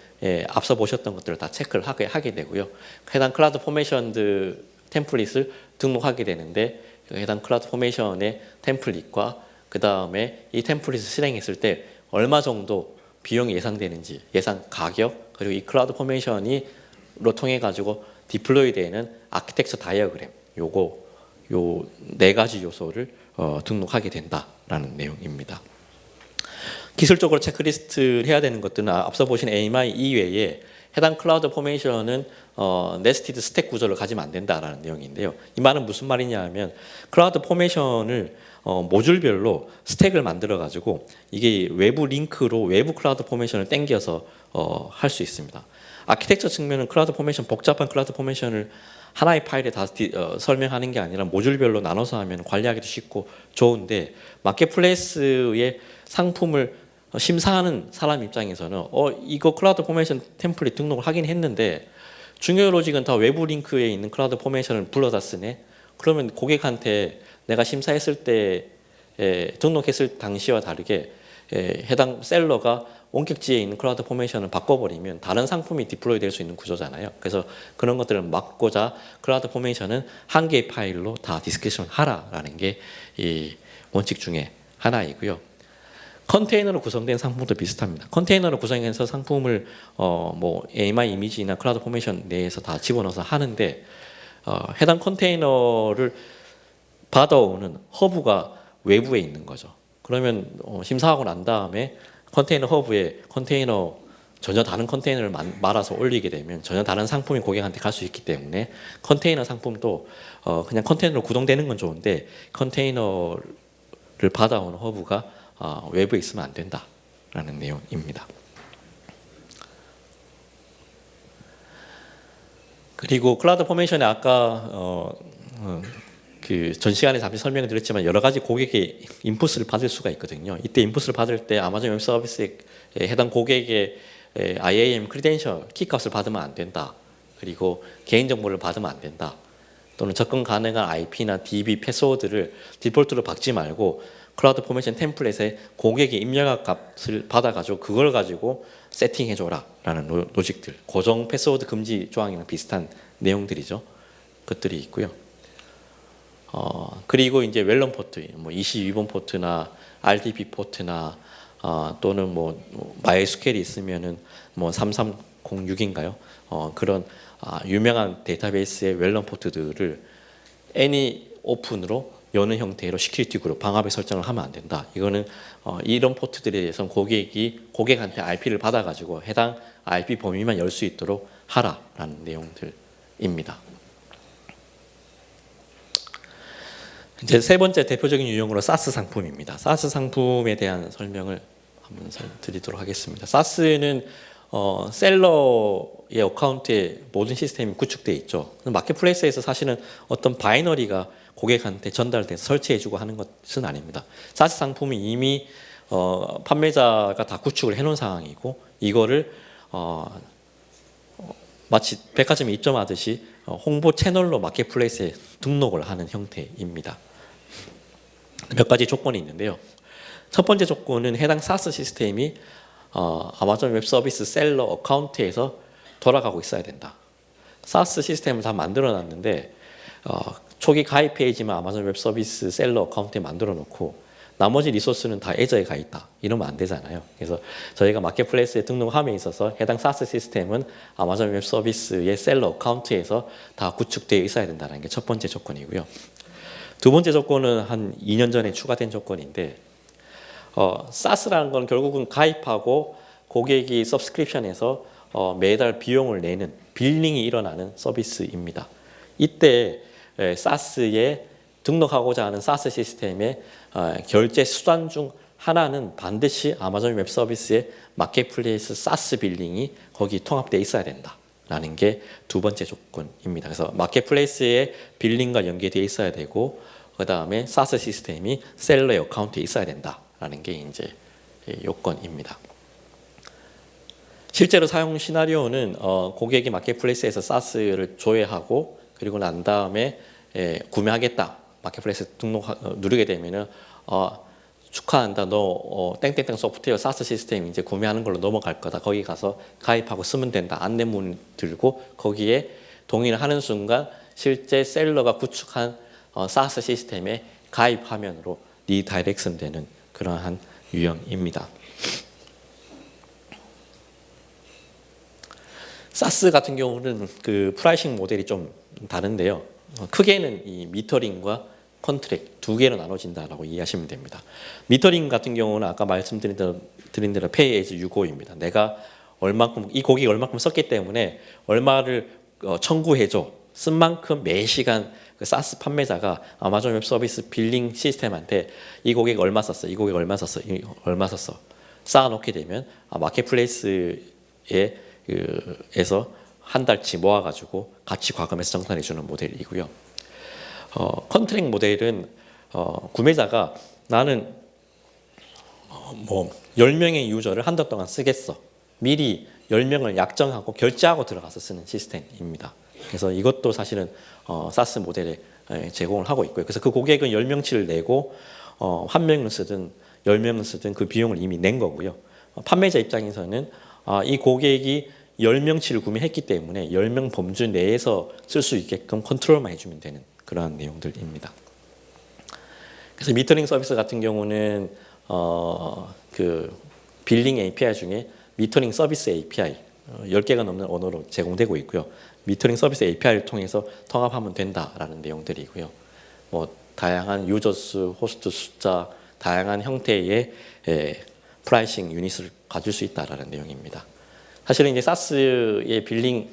앞서 보셨던 것들을 다 체크를 하게 되고요. 해당 클라우드 포메이션 템플릿을 등록하게 되는데 해당 클라우드 포메이션의 템플릿과 그 다음에 이 템플릿을 실행했을 때 얼마 정도 비용이 예상되는지 예상 가격 그리고 이 클라우드 포메이션으로 통해 가지고 디플로이 되는 아키텍처 다이어그램 요 네 가지 요소를 등록하게 된다라는 내용입니다. 기술적으로 체크리스트를 해야 되는 것들은 앞서 보신 AMI 이외에 해당 클라우드 포메이션은 네스티드 스택 구조를 가지면 안 된다라는 내용인데요. 이 말은 무슨 말이냐 하면 클라우드 포메이션을 모듈별로 스택을 만들어 가지고 이게 외부 링크로 외부 클라우드 포메이션을 땡겨서 할 수 있습니다. 아키텍처 측면은 클라우드 포메이션 복잡한 클라우드 포메이션을 하나의 파일에 다 설명하는 게 아니라 모듈별로 나눠서 하면 관리하기도 쉽고 좋은데 마켓플레이스의 상품을 심사하는 사람 입장에서는 이거 클라우드 포메이션 템플릿 등록을 하긴 했는데 중요 로직은 다 외부 링크에 있는 클라우드 포메이션을 불러다 쓰네. 그러면 고객한테 내가 심사했을 때 등록했을 당시와 다르게 해당 셀러가 원격지에 있는 클라우드 포메이션을 바꿔버리면 다른 상품이 디플로이 될 수 있는 구조잖아요. 그래서 그런 것들을 막고자 클라우드 포메이션은 한 개의 파일로 다 디스크리션 하라라는 게 이 원칙 중에 하나이고요. 컨테이너로 구성된 상품도 비슷합니다. 컨테이너로 구성해서 상품을 뭐 AMI 이미지나 클라우드 포메이션 내에서 다 집어넣어서 하는데 해당 컨테이너를 받아오는 허브가 외부에 있는 거죠. 그러면 심사하고 난 다음에 컨테이너 허브에 전혀 다른 컨테이너를 말아서 올리게 되면 전혀 다른 상품이 고객한테 갈 수 있기 때문에 컨테이너 상품도 그냥 컨테이너로 구동되는 건 좋은데 컨테이너를 받아오는 허브가 외부에 있으면 안 된다라는 내용입니다. 그리고 클라우드 포메이션에 아까 전 시간에 잠시 설명을 드렸지만 여러 가지 고객의 인풋을 받을 수가 있거든요. 이때 인풋을 받을 때 아마존 웹 서비스에 해당 고객의 IAM 크리덴셜 키값을 받으면 안 된다. 그리고 개인정보를 받으면 안 된다. 또는 접근 가능한 IP나 DB 패스워드를 디폴트로 박지 말고 클라우드 포메이션 템플릿에 고객의 입력한 값을 받아가지고 그걸 가지고 세팅해줘라 라는 로직들, 고정 패스워드 금지 조항이랑 비슷한 내용들이죠. 것들이 있고요. 그리고 이제 웰런 포트, 뭐 22번 포트나 RDP 포트나 또는 뭐 MySQL이 있으면은 뭐 3306인가요? 그런 유명한 데이터베이스의 웰런 포트들을 any 오픈으로 여는 형태로 시큐리티 그룹 방합의 설정을 하면 안 된다. 이거는 이런 포트들에 대해서는 고객한테 IP를 받아가지고 해당 IP 범위만 열 수 있도록 하라라는 내용들입니다. 이제 세 번째 대표적인 유형으로 SaaS 상품입니다. SaaS 상품에 대한 설명을 한번 드리도록 하겠습니다. SaaS는 셀러의 어카운트에 모든 시스템이 구축되어 있죠. 마켓플레이스에서 사실은 어떤 바이너리가 고객한테 전달돼서 설치해주고 하는 것은 아닙니다. SaaS 상품은 이미 판매자가 다 구축을 해놓은 상황이고 이거를 마치 백화점에 입점하듯이 홍보 채널로 마켓플레이스에 등록을 하는 형태입니다. 몇 가지 조건이 있는데요. 첫 번째 조건은 해당 SaaS 시스템이 아마존 웹 서비스 셀러 어카운트에서 돌아가고 있어야 된다. SaaS 시스템을 다 만들어 놨는데 초기 가입 페이지만 아마존 웹 서비스 셀러 어카운트에 만들어 놓고 나머지 리소스는 다 애저에 가 있다. 이러면 안 되잖아요. 그래서 저희가 마켓플레이스에 등록함에 있어서 해당 SaaS 시스템은 아마존 웹 서비스의 셀러 어카운트에서 다 구축되어 있어야 된다는 게 첫 번째 조건이고요. 두 번째 조건은 한 2년 전에 추가된 조건인데 SaaS라는 건 결국은 가입하고 고객이 서브스크립션에서 매달 비용을 내는 빌링이 일어나는 서비스입니다. 이때 SaaS에 등록하고자 하는 SaaS 시스템의 결제 수단 중 하나는 반드시 아마존 웹 서비스의 마켓플레이스 SaaS 빌링이 거기 통합되어 있어야 된다라는 게 두 번째 조건입니다. 그래서 마켓플레이스의 빌링과 연계되어 있어야 되고 그 다음에 SaaS 시스템이 셀러의 어카운트에 있어야 된다라는 게 이제 요건입니다. 실제로 사용 시나리오는 고객이 마켓플레이스에서 SaaS를 조회하고 그리고 난 다음에 구매하겠다. 마켓플레이스 누르게 되면은 축하한다. 너 땡땡땡 소프트웨어 SaaS 시스템 이제 구매하는 걸로 넘어갈 거다. 거기 가서 가입하고 쓰면 된다. 안내문 들고 거기에 동의를 하는 순간 실제 셀러가 구축한 SaaS 시스템의 가입 화면으로 리다이렉션 되는 그러한 유형입니다. SaaS 같은 경우는 그 프라이싱 모델이 좀 다른데요. 크게는 이 미터링과 컨트랙 두 개로 나눠진다라고 이해하시면 됩니다. 미터링 같은 경우는 아까 말씀드린 대로 pay as you go입니다. 내가 얼마큼 이 고객이 얼마큼 썼기 때문에 얼마를 청구해줘 쓴 만큼 매 시간 그 SaaS 판매자가 아마존 웹 서비스 빌링 시스템한테 이 고객 얼마 썼어, 이 고객 얼마 썼어, 얼마 썼어 쌓아놓게 되면 마켓플레이스에 에서 한 달치 모아가지고 같이 과금해서 정산해주는 모델이고요. 컨트랙 모델은 구매자가 나는 뭐 10명의 유저를 한 달 동안 쓰겠어. 미리 10명을 약정하고 결제하고 들어가서 쓰는 시스템입니다. 그래서 이것도 사실은 SaaS 모델에 제공을 하고 있고요. 그래서 그 고객은 10명치를 내고 한 명을 쓰든 10명을 쓰든 그 비용을 이미 낸 거고요. 판매자 입장에서는 이 고객이 10명치를 구매했기 때문에 10명 범주 내에서 쓸 수 있게끔 컨트롤만 해주면 되는 그러한 내용들입니다. 그래서 미터링 서비스 같은 경우는 그 빌링 API 중에 미터링 서비스 API 10개가 넘는 언어로 제공되고 있고요. 미터링 서비스 API를 통해서 통합하면 된다라는 내용들이고요. 뭐 다양한 유저 수, 호스트 숫자, 다양한 형태의 프라이싱 유닛을 가질 수 있다라는 내용입니다. 사실은 이제 SaaS의 빌링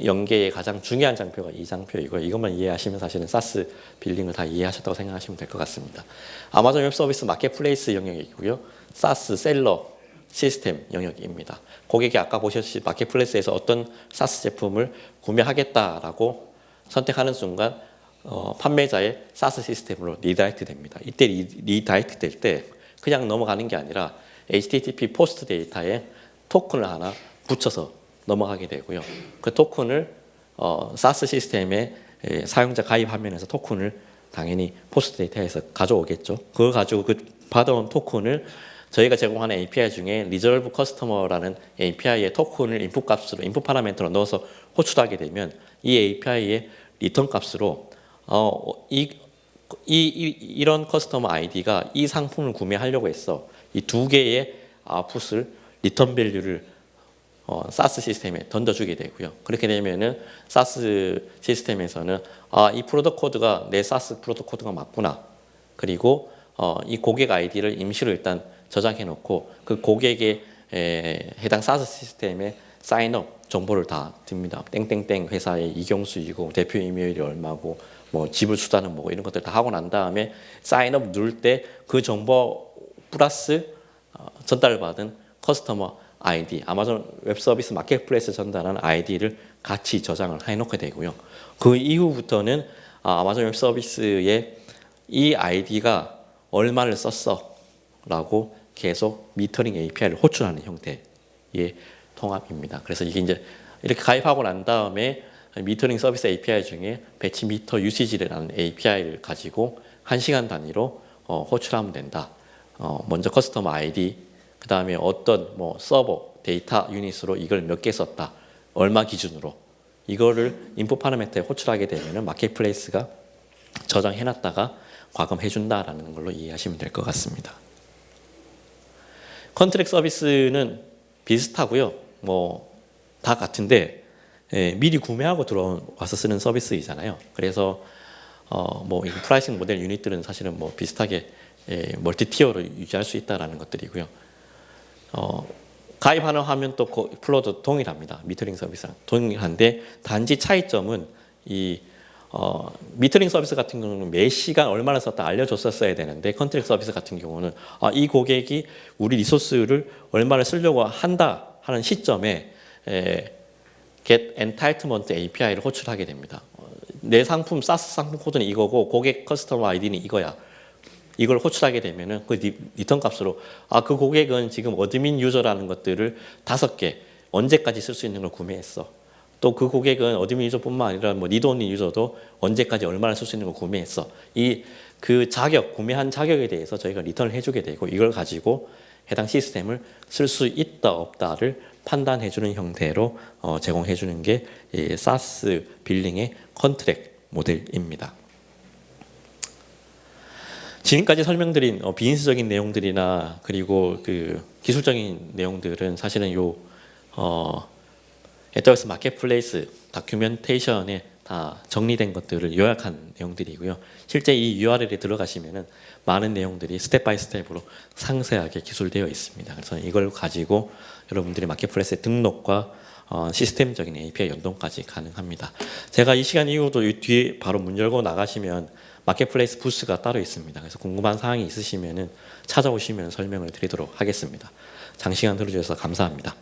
연계의 가장 중요한 장표가 이 장표이고요. 이것만 이해하시면 사실은 SaaS 빌링을 다 이해하셨다고 생각하시면 될 것 같습니다. 아마존 웹 서비스 마켓플레이스 영역이고요. SaaS 셀러 시스템 영역입니다. 고객이 아까 보셨듯이 마켓플레이스에서 어떤 SaaS 제품을 구매하겠다라고 선택하는 순간 판매자의 SaaS 시스템으로 리다이렉트 됩니다. 이때 리다이렉트 될 때 그냥 넘어가는 게 아니라 HTTP 포스트 데이터에 토큰을 하나 붙여서 넘어가게 되고요. 그 토큰을 사스 시스템에 사용자 가입 화면에서 토큰을 당연히 포스트 데이터에서 가져오겠죠. 그걸 가지고 그 받아온 토큰을 저희가 제공하는 API 중에 리저브 커스터머라는 API의 토큰을 인풋 값으로 인풋 파라미터로 넣어서 호출하게 되면 이 API의 리턴 값으로 이런 커스터머 아이디가 이 상품을 구매하려고 했어. 이 두 개의 아웃풋을 리턴 밸류를 사스 시스템에 던져주게 되고요. 그렇게 되면은 사스 시스템에서는 이 프로덕트 코드가 내 사스 프로덕트 코드가 맞구나. 그리고 이 고객 아이디를 임시로 일단 저장해 놓고 그 고객의 해당 사스 시스템에 사인업 정보를 다 듭니다. 땡땡땡 회사의 이경수이고 대표 이메일이 얼마고 뭐 지불 수단은 뭐고 이런 것들 다 하고 난 다음에 사인업 누를 때 그 정보 플러스 전달받은 커스터머 아이디, 아마존 웹서비스 마켓플레이스 전달한 아이디를 같이 저장을 해놓게 되고요. 그 이후부터는 아마존 웹서비스에 이 아이디가 얼마를 썼어 라고 계속 미터링 API를 호출하는 형태의 통합입니다. 그래서 이게 이제 이렇게 가입하고 난 다음에 미터링 서비스 API 중에 배치 미터 유시지라는 API를 가지고 1시간 단위로 호출하면 된다. 먼저 커스터머 아이디, 그 다음에 어떤 뭐 서버 데이터 유닛으로 이걸 몇 개 썼다, 얼마 기준으로 이거를 인풋 파라미터에 호출하게 되면은 마켓플레이스가 저장해놨다가 과금해준다라는 걸로 이해하시면 될 것 같습니다. 컨트랙 서비스는 비슷하고요. 뭐 다 같은데 미리 구매하고 들어와서 쓰는 서비스이잖아요. 그래서 뭐 이 프라이싱 모델 유닛들은 사실은 뭐 비슷하게 멀티 티어로 유지할 수 있다라는 것들이고요. 가입하는 화면 또 플로도 동일합니다. 미터링 서비스랑 동일한데 단지 차이점은 이 미터링 서비스 같은 경우는 매 시간 얼마나 썼다 알려줬었어야 되는데 컨트랙 서비스 같은 경우는 이 고객이 우리 리소스를 얼마나 쓰려고 한다 하는 시점에 get entitlement API를 호출하게 됩니다. 내 상품 사스 상품 코드는 이거고 고객 커스터머 아이디는 이거야. 이걸 호출하게 되면은 그 리턴 값으로 그 고객은 지금 어드민 유저라는 것들을 5개 언제까지 쓸 수 있는 걸 구매했어. 또 그 고객은 어드민 유저뿐만 아니라 뭐 리드 온리 유저도 언제까지 얼마나 쓸 수 있는 걸 구매했어. 그 자격 구매한 자격에 대해서 저희가 리턴을 해주게 되고 이걸 가지고 해당 시스템을 쓸 수 있다 없다를 판단해주는 형태로 제공해주는 게 사스 빌링의 컨트랙 모델입니다. 지금까지 설명드린 비인수적인 내용들이나 그리고 그 기술적인 내용들은 사실은 AWS 마켓플레이스 다큐멘테이션에 다 정리된 것들을 요약한 내용들이고요. 실제 이 URL에 들어가시면은 많은 내용들이 스텝 바이 스텝으로 상세하게 기술되어 있습니다. 그래서 이걸 가지고 여러분들이 마켓플레이스에 등록과 시스템적인 API 연동까지 가능합니다. 제가 이 시간 이후도 이 뒤에 바로 문 열고 나가시면 마켓플레이스 부스가 따로 있습니다. 그래서 궁금한 사항이 있으시면은 찾아오시면 설명을 드리도록 하겠습니다. 장시간 들어주셔서 감사합니다.